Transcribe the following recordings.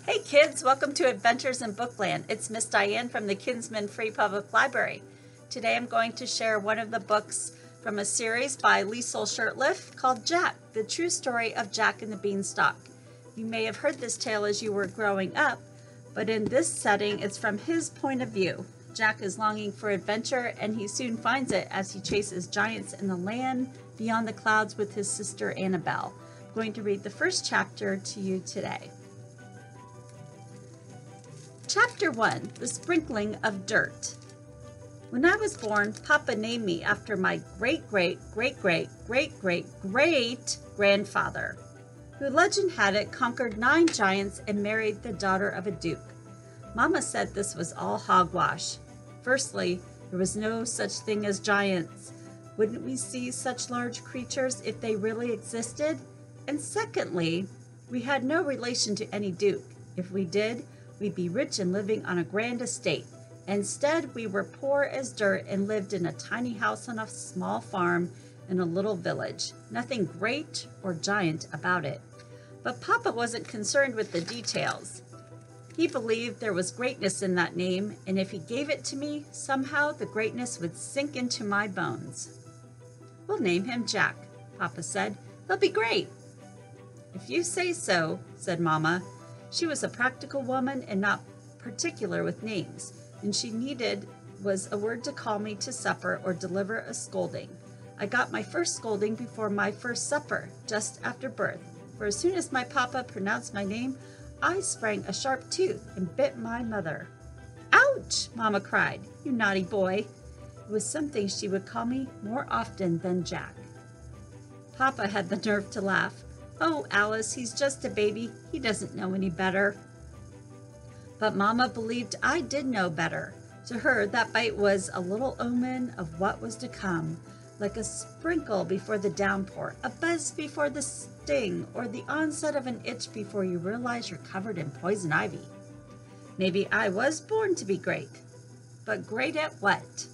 Hey kids, welcome to Adventures in Bookland. It's Miss Diane from the Kinsman Free Public Library. Today I'm going to share one of the books from a series by Liesl Shurtliff called Jack, the true story of Jack and the Beanstalk. You may have heard this tale as you were growing up, but in this setting it's from his point of view. Jack is longing for adventure and he soon finds it as he chases giants in the land beyond the clouds with his sister Annabelle. I'm going to read the first chapter to you today. Chapter 1, The Sprinkling of Dirt. When I was born, Papa named me after my great-great-great-great-great-great-grandfather, who legend had it conquered 9 giants and married the daughter of a duke. Mama said this was all hogwash. Firstly, there was no such thing as giants. Wouldn't we see such large creatures if they really existed? And secondly, we had no relation to any duke. If we did, we'd be rich and living on a grand estate. Instead, we were poor as dirt and lived in a tiny house on a small farm in a little village. Nothing great or giant about it. But Papa wasn't concerned with the details. He believed there was greatness in that name, and if he gave it to me, somehow the greatness would sink into my bones. We'll name him Jack, Papa said. He'll be great. If you say so, said Mama. She was a practical woman and not particular with names, and she needed was a word to call me to supper or deliver a scolding. I got my first scolding before my first supper, just after birth, for as soon as my papa pronounced my name, I sprang a sharp tooth and bit my mother. Ouch! Mama cried. You naughty boy. It was something she would call me more often than Jack. Papa had the nerve to laugh. Oh, Alice, he's just a baby. He doesn't know any better. But Mama believed I did know better. To her, that bite was a little omen of what was to come, like a sprinkle before the downpour, a buzz before the sting, or the onset of an itch before you realize you're covered in poison ivy. Maybe I was born to be great. But great at what?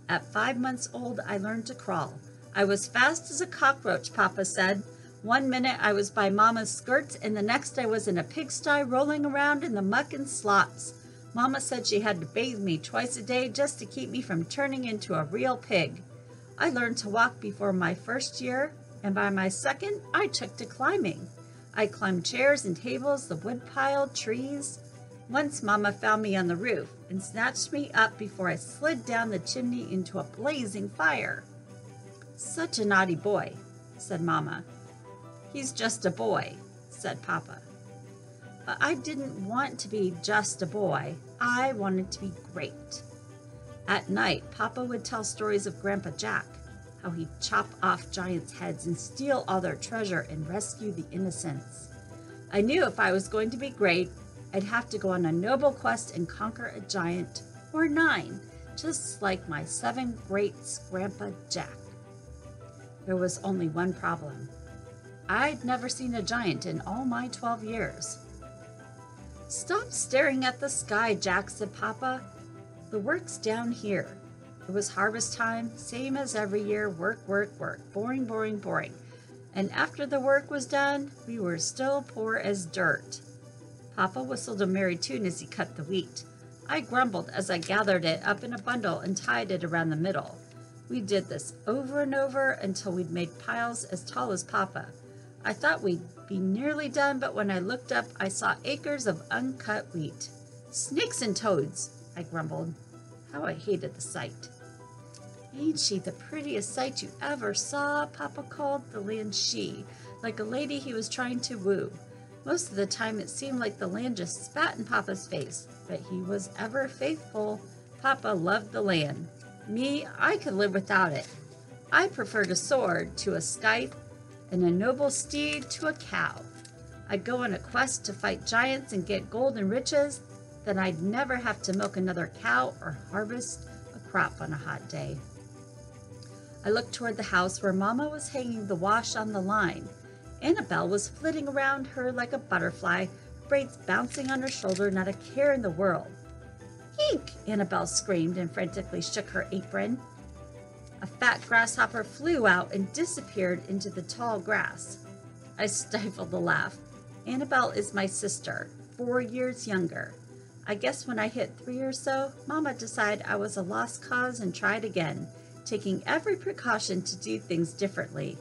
At 5 months old, I learned to crawl. I was fast as a cockroach, Papa said. One minute I was by Mama's skirts, and the next I was in a pigsty rolling around in the muck and slops. Mama said she had to bathe me twice a day just to keep me from turning into a real pig. I learned to walk before my first year, and by my second, I took to climbing. I climbed chairs and tables, the woodpile, trees. Once Mama found me on the roof and snatched me up before I slid down the chimney into a blazing fire. Such a naughty boy, said Mama. He's just a boy, said Papa. But I didn't want to be just a boy. I wanted to be great. At night, Papa would tell stories of Grandpa Jack, how he'd chop off giants' heads and steal all their treasure and rescue the innocents. I knew if I was going to be great, I'd have to go on a noble quest and conquer a giant, or 9, just like my 7 greats Grandpa Jack. There was only one problem. I'd never seen a giant in all my 12 years. Stop staring at the sky, Jack, said Papa. The work's down here. It was harvest time, same as every year, work, work, work, boring, boring, boring. And after the work was done, we were still poor as dirt. Papa whistled a merry tune as he cut the wheat. I grumbled as I gathered it up in a bundle and tied it around the middle. We did this over and over until we'd made piles as tall as Papa. I thought we'd be nearly done, but when I looked up, I saw acres of uncut wheat. Snakes and toads, I grumbled. How I hated the sight. Ain't she the prettiest sight you ever saw? Papa called the land she, like a lady he was trying to woo. Most of the time it seemed like the land just spat in Papa's face, but he was ever faithful. Papa loved the land. Me, I could live without it. I preferred a sword to a scythe, and a noble steed to a cow. I'd go on a quest to fight giants and get gold and riches, then I'd never have to milk another cow or harvest a crop on a hot day. I looked toward the house where Mama was hanging the wash on the line. Annabelle was flitting around her like a butterfly, braids bouncing on her shoulder, not a care in the world. Eek! Annabelle screamed and frantically shook her apron. A fat grasshopper flew out and disappeared into the tall grass. I stifled a laugh. Annabelle is my sister. 4 years younger. I guess when I hit 3 or so, Mama decided I was a lost cause and tried again, taking every precaution to do things differently.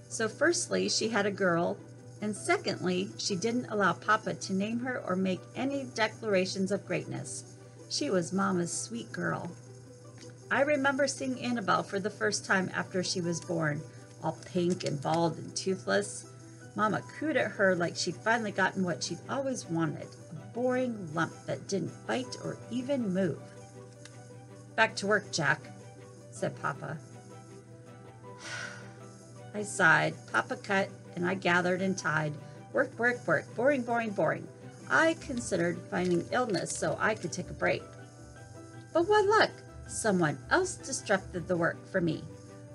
So firstly, she had a girl, and secondly, she didn't allow Papa to name her or make any declarations of greatness. She was Mama's sweet girl. I remember seeing Annabelle for the first time after she was born, all pink and bald and toothless. Mama cooed at her like she'd finally gotten what she'd always wanted, a boring lump that didn't bite or even move. "Back to work, Jack," said Papa. I sighed. Papa cut, and I gathered and tied. Work, work, work. Boring, boring, boring. I considered finding illness so I could take a break. But what luck! Someone else disrupted the work for me.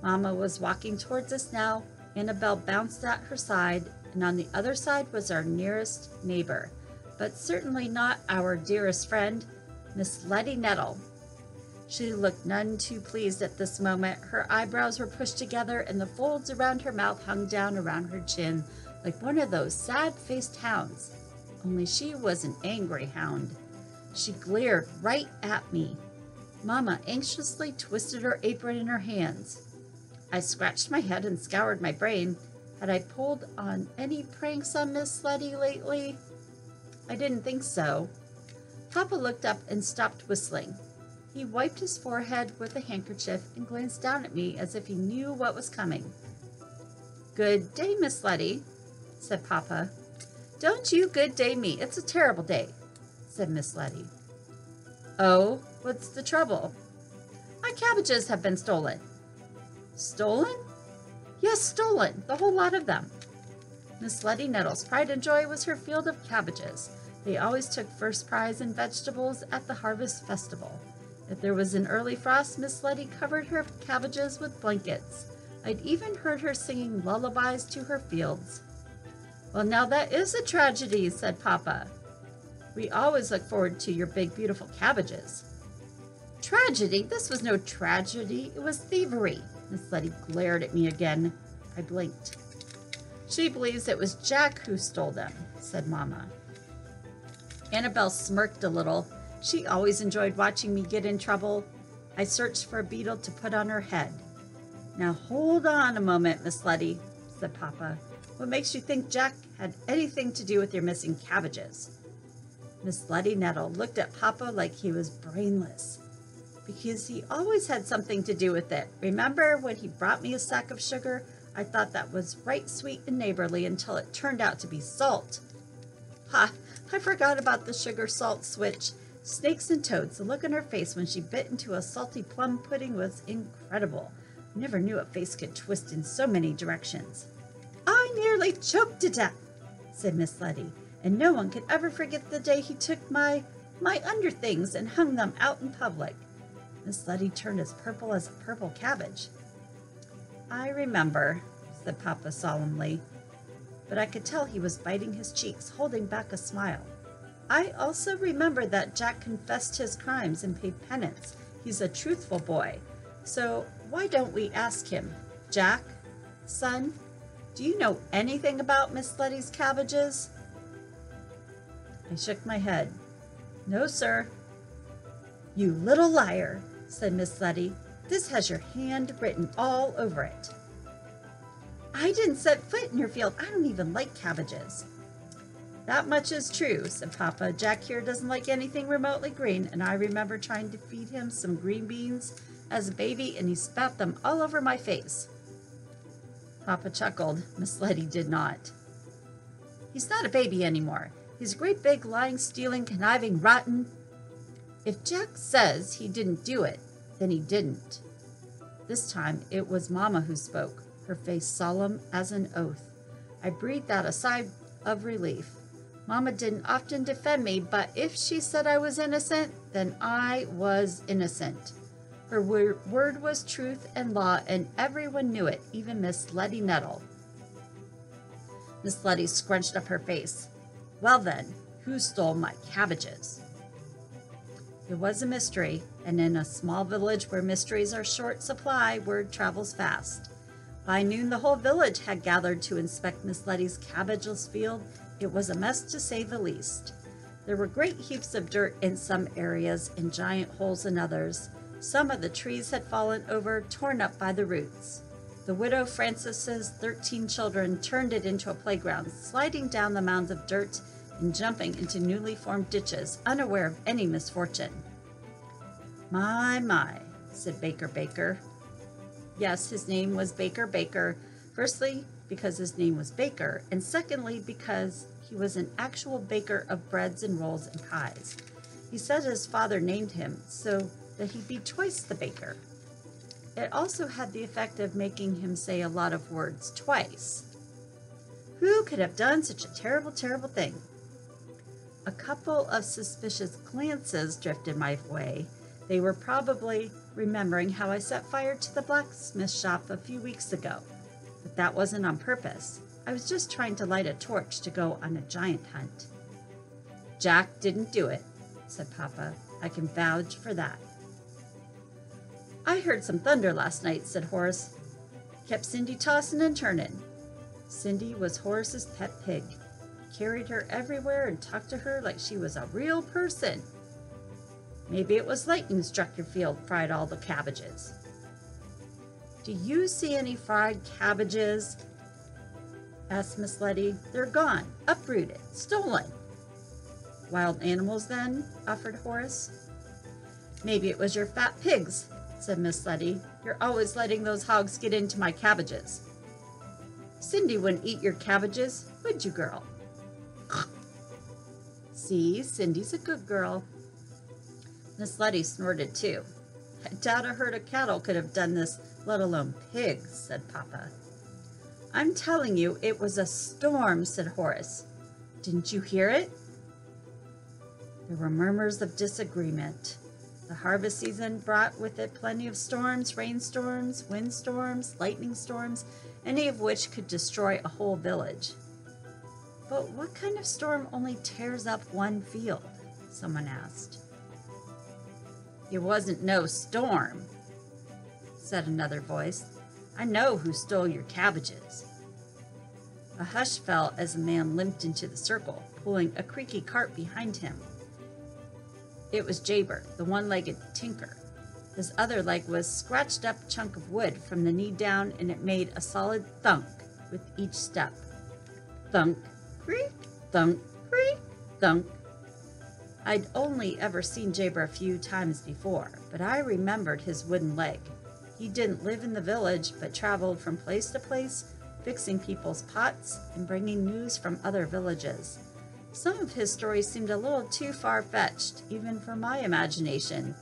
Mama was walking towards us now. Annabelle bounced at her side, and on the other side was our nearest neighbor, but certainly not our dearest friend, Miss Letty Nettle. She looked none too pleased at this moment. Her eyebrows were pushed together, and the folds around her mouth hung down around her chin like one of those sad-faced hounds. Only she was an angry hound. She glared right at me. Mama anxiously twisted her apron in her hands. I scratched my head and scoured my brain. Had I pulled on any pranks on Miss Letty lately? I didn't think so. Papa looked up and stopped whistling. He wiped his forehead with a handkerchief and glanced down at me as if he knew what was coming. "Good day, Miss Letty," said Papa. "Don't you good day me. It's a terrible day," said Miss Letty. "Oh, what's the trouble?" "My cabbages have been stolen." "Stolen?" "Yes, stolen. The whole lot of them." Miss Letty Nettle's pride and joy was her field of cabbages. They always took first prize in vegetables at the harvest festival. If there was an early frost, Miss Letty covered her cabbages with blankets. I'd even heard her singing lullabies to her fields. "Well, now that is a tragedy," said Papa. "We always look forward to your big, beautiful cabbages." "Tragedy? This was no tragedy. It was thievery." Miss Letty glared at me again. I blinked. "She believes it was Jack who stole them," said Mama. Annabelle smirked a little. She always enjoyed watching me get in trouble. I searched for a beetle to put on her head. "Now hold on a moment, Miss Letty," said Papa. "What makes you think Jack had anything to do with your missing cabbages?" Miss Letty Nettle looked at Papa like he was brainless. "Because he always had something to do with it. Remember when he brought me a sack of sugar? I thought that was right sweet and neighborly until it turned out to be salt." "Ha! I forgot about the sugar-salt switch. Snakes and toads, the look on her face when she bit into a salty plum pudding was incredible. I never knew a face could twist in so many directions." "I nearly choked to death," said Miss Letty, "and no one can ever forget the day he took my underthings and hung them out in public." Miss Letty turned as purple as a purple cabbage. "I remember," said Papa solemnly, but I could tell he was biting his cheeks, holding back a smile. "I also remember that Jack confessed his crimes and paid penance. He's a truthful boy. So why don't we ask him? Jack, son, do you know anything about Miss Letty's cabbages?" I shook my head. "No, sir." "You little liar," said Miss Letty. "This has your hand written all over it." "I didn't set foot in your field. I don't even like cabbages." "That much is true," said Papa. "Jack here doesn't like anything remotely green, and I remember trying to feed him some green beans as a baby, and he spat them all over my face." Papa chuckled. Miss Letty did not. "He's not a baby anymore. He's a great big lying, stealing, conniving, rotten—" "If Jack says he didn't do it, then he didn't." This time it was Mama who spoke, her face solemn as an oath. I breathed out a sigh of relief. Mama didn't often defend me, but if she said I was innocent, then I was innocent. Her word was truth and law, and everyone knew it, even Miss Letty Nettle. Miss Letty scrunched up her face. "Well then, who stole my cabbages?" It was a mystery, and in a small village where mysteries are short supply, word travels fast. By noon, the whole village had gathered to inspect Miss Letty's cabbageless field. It was a mess, to say the least. There were great heaps of dirt in some areas and giant holes in others. Some of the trees had fallen over, torn up by the roots. The widow Francis's 13 children turned it into a playground, sliding down the mounds of dirt and jumping into newly formed ditches, unaware of any misfortune. My, said Baker Baker. Yes, his name was Baker Baker, firstly because his name was Baker, and secondly because he was an actual baker of breads and rolls and pies. He said his father named him so that he'd be twice the baker. It also had the effect of making him say a lot of words twice. Who could have done such a terrible, terrible thing? A couple of suspicious glances drifted my way. They were probably remembering how I set fire to the blacksmith shop a few weeks ago. But that wasn't on purpose. I was just trying to light a torch to go on a giant hunt. Jack didn't do it, said Papa. I can vouch for that. I heard some thunder last night, said Horace. Kept Cindy tossing and turning. Cindy was Horace's pet pig. Carried her everywhere and talked to her like she was a real person. Maybe it was lightning struck your field, fried all the cabbages. Do you see any fried cabbages? Asked Miss Letty. They're gone, uprooted, stolen. Wild animals, then? Offered Horace. Maybe it was your fat pigs, said Miss Letty. You're always letting those hogs get into my cabbages. Cindy wouldn't eat your cabbages, would you, girl? See, Cindy's a good girl. Miss Letty snorted too. I doubt a herd of cattle could have done this, let alone pigs, said Papa. I'm telling you, it was a storm, said Horace. Didn't you hear it? There were murmurs of disagreement. The harvest season brought with it plenty of storms, rainstorms, windstorms, lightning storms, any of which could destroy a whole village. But what kind of storm only tears up one field? Someone asked. It wasn't no storm, said another voice. I know who stole your cabbages. A hush fell as a man limped into the circle, pulling a creaky cart behind him. It was Jaber, the one-legged tinker. His other leg was scratched up a chunk of wood from the knee down, and it made a solid thunk with each step. Thunk, creak, thunk, creak, thunk. I'd only ever seen Jaber a few times before, but I remembered his wooden leg. He didn't live in the village, but traveled from place to place, fixing people's pots and bringing news from other villages. Some of his stories seemed a little too far-fetched, even for my imagination,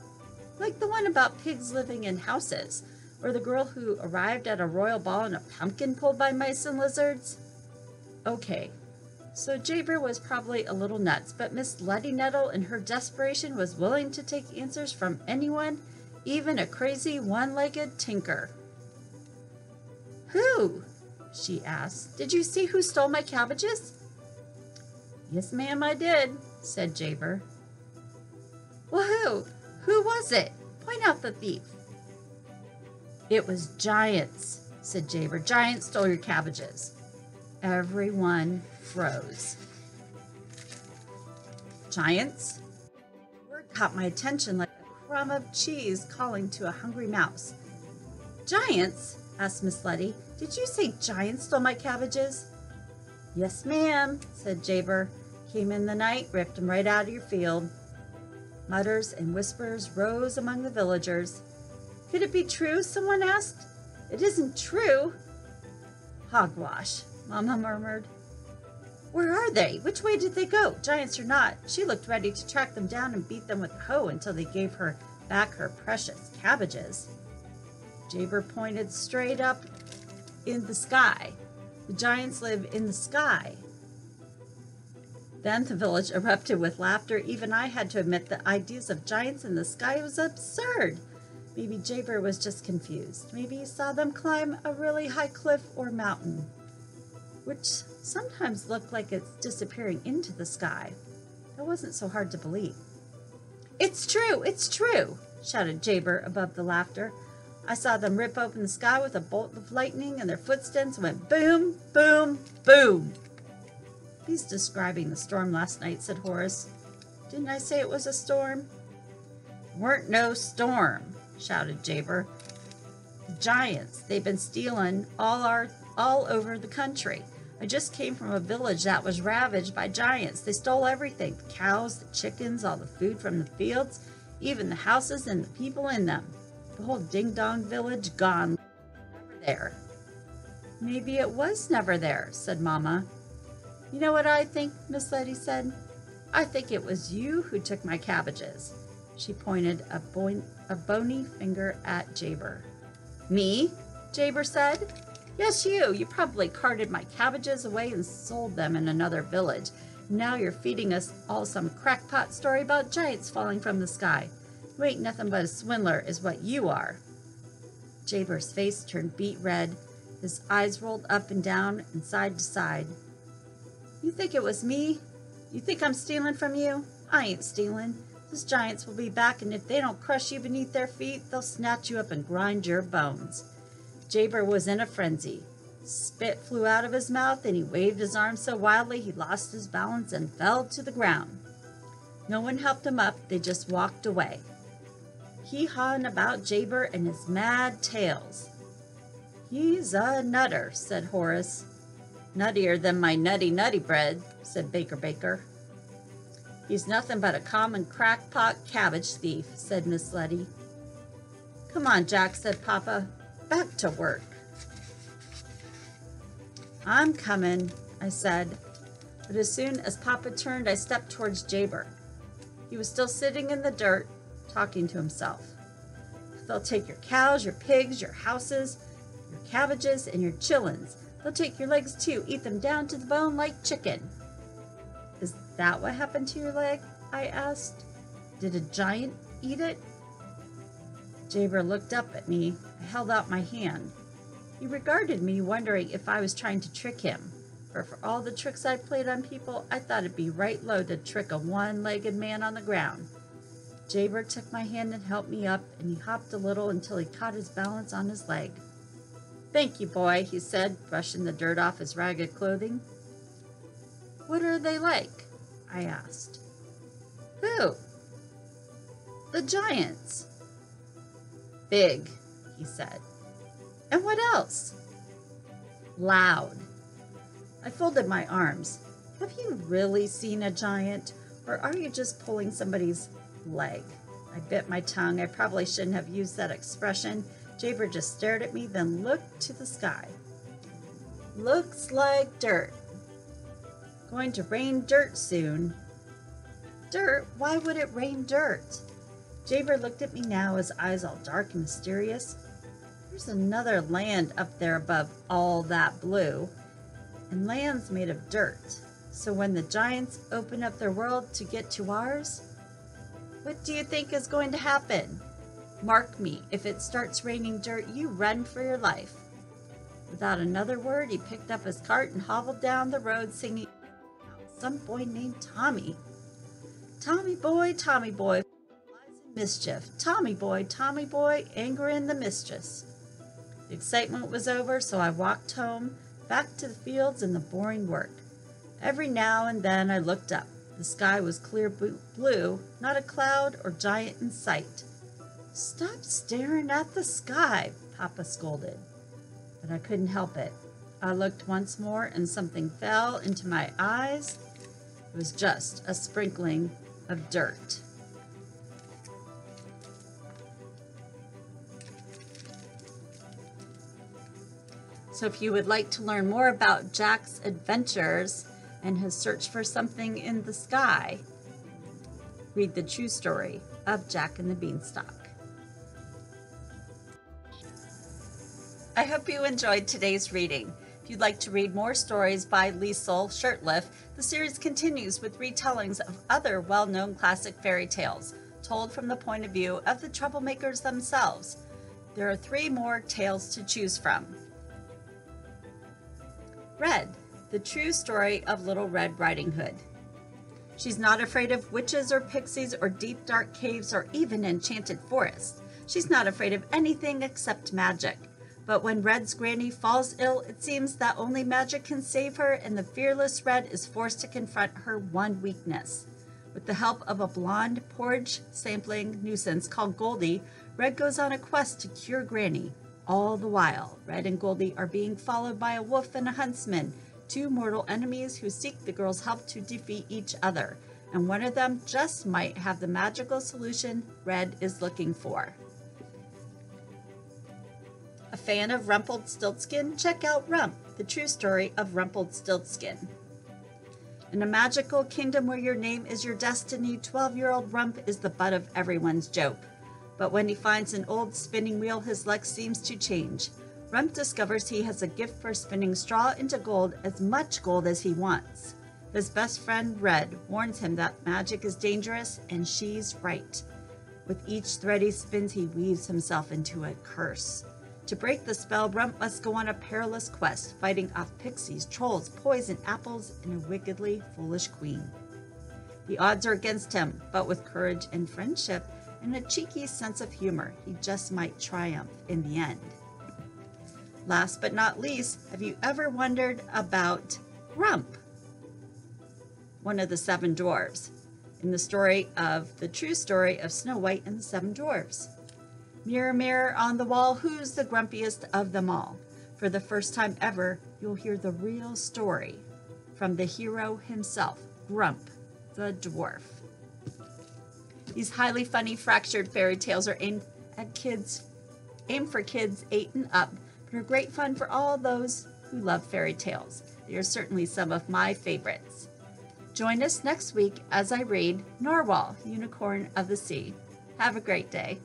like the one about pigs living in houses, or the girl who arrived at a royal ball in a pumpkin pulled by mice and lizards. Okay, so Jaber was probably a little nuts, but Miss Letty Nettle in her desperation was willing to take answers from anyone, even a crazy one-legged tinker. Who? She asked. Did you see who stole my cabbages? Yes, ma'am, I did, said Jaber. Well, who? Who was it? Point out the thief. It was giants, said Jaber. Giants stole your cabbages. Everyone froze. Giants? The word caught my attention like a crumb of cheese calling to a hungry mouse. Giants? Asked Miss Letty. Did you say giants stole my cabbages? Yes, ma'am, said Jaber. Came in the night, ripped them right out of your field. Mutters and whispers rose among the villagers. Could it be true? Someone asked. It isn't true. Hogwash, Mama murmured. Where are they? Which way did they go? Giants or not, she looked ready to track them down and beat them with a hoe until they gave her back her precious cabbages. Jaber pointed straight up in the sky. The giants live in the sky. Then the village erupted with laughter. Even I had to admit the ideas of giants in the sky was absurd. Maybe Jaber was just confused. Maybe he saw them climb a really high cliff or mountain, which sometimes looked like it's disappearing into the sky. That wasn't so hard to believe. It's true, shouted Jaber above the laughter. I saw them rip open the sky with a bolt of lightning, and their footsteps went boom, boom, boom. He's describing the storm last night, said Horace. Didn't I say it was a storm? Weren't no storm, shouted Jaber. Giants, they've been stealing all over the country. I just came from a village that was ravaged by giants. They stole everything, the cows, the chickens, all the food from the fields, even the houses and the people in them. The whole ding-dong village gone. Never there. Maybe it was never there, said Mama. You know what I think, Miss Letty said? I think it was you who took my cabbages. She pointed a bony finger at Jaber. Me? Jaber said. Yes, you. You probably carted my cabbages away and sold them in another village. Now you're feeding us all some crackpot story about giants falling from the sky. You ain't nothing but a swindler is what you are. Jaber's face turned beet red. His eyes rolled up and down and side to side. You think it was me? You think I'm stealing from you? I ain't stealing. Those giants will be back, and if they don't crush you beneath their feet, they'll snatch you up and grind your bones. Jaber was in a frenzy. Spit flew out of his mouth, and he waved his arms so wildly he lost his balance and fell to the ground. No one helped him up. They just walked away. Hee-hawing about Jaber and his mad tales. He's a nutter, said Horace. Nuttier than my nutty bread, said Baker. He's nothing but a common crackpot cabbage thief, said Miss Letty. Come on, Jack, said Papa. Back to work. I'm coming, I said. But as soon as Papa turned, I stepped towards Jaber. He was still sitting in the dirt, talking to himself. They'll take your cows, your pigs, your houses, your cabbages, and your chillins. They'll take your legs too, eat them down to the bone like chicken. Is that what happened to your leg? I asked. Did a giant eat it? Jaber looked up at me. I held out my hand. He regarded me, wondering if I was trying to trick him. For all the tricks I played on people, I thought it'd be right low to trick a one-legged man on the ground. Jaber took my hand and helped me up, and he hopped a little until he caught his balance on his leg. Thank you, boy, he said, brushing the dirt off his ragged clothing. What are they like? I asked. Who? The giants. Big, he said. And what else? Loud. I folded my arms. Have you really seen a giant, or are you just pulling somebody's leg? I bit my tongue. I probably shouldn't have used that expression. Jaber just stared at me, then looked to the sky. Looks like dirt. Going to rain dirt soon. Dirt? Why would it rain dirt? Jaber looked at me now, his eyes all dark and mysterious. There's another land up there above all that blue, and land's made of dirt. So when the giants open up their world to get to ours, what do you think is going to happen? Mark me, if it starts raining dirt, you run for your life. Without another word, he picked up his cart and hobbled down the road singing some boy named Tommy. Tommy boy, flies in mischief. Tommy boy, anger in the mistress. The excitement was over, so I walked home, back to the fields and the boring work. Every now and then I looked up. The sky was clear blue, not a cloud or giant in sight. Stop staring at the sky, Papa scolded. But I couldn't help it. I looked once more and something fell into my eyes. It was just a sprinkling of dirt. So if you would like to learn more about Jack's adventures and his search for something in the sky, read the true story of Jack and the Beanstalk. I hope you enjoyed today's reading. If you'd like to read more stories by Liesl Shurtliff, the series continues with retellings of other well-known classic fairy tales, told from the point of view of the troublemakers themselves. There are 3 more tales to choose from. Red, the true story of Little Red Riding Hood. She's not afraid of witches or pixies or deep dark caves or even enchanted forests. She's not afraid of anything except magic. But when Red's granny falls ill, it seems that only magic can save her, and the fearless Red is forced to confront her one weakness. With the help of a blonde porridge sampling nuisance called Goldie, Red goes on a quest to cure Granny. All the while, Red and Goldie are being followed by a wolf and a huntsman, two mortal enemies who seek the girl's help to defeat each other, and one of them just might have the magical solution Red is looking for. A fan of Rumpelstiltskin? Check out Rump, the true story of Rumpelstiltskin. In a magical kingdom where your name is your destiny, 12-year-old Rump is the butt of everyone's joke. But when he finds an old spinning wheel, his luck seems to change. Rump discovers he has a gift for spinning straw into gold, as much gold as he wants. His best friend, Red, warns him that magic is dangerous, and she's right. With each thread he spins, he weaves himself into a curse. To break the spell, Rump must go on a perilous quest, fighting off pixies, trolls, poison apples, and a wickedly foolish queen. The odds are against him, but with courage and friendship and a cheeky sense of humor, he just might triumph in the end. Last but not least, have you ever wondered about Rump, one of the 7 dwarves, in the true story of Snow White and the 7 Dwarfs? Mirror, mirror on the wall, who's the grumpiest of them all? For the first time ever, you'll hear the real story from the hero himself, Grump, the dwarf. These highly funny fractured fairy tales are aimed for kids 8 and up, but are great fun for all those who love fairy tales. They are certainly some of my favorites. Join us next week as I read Narwhal, Unicorn of the Sea. Have a great day.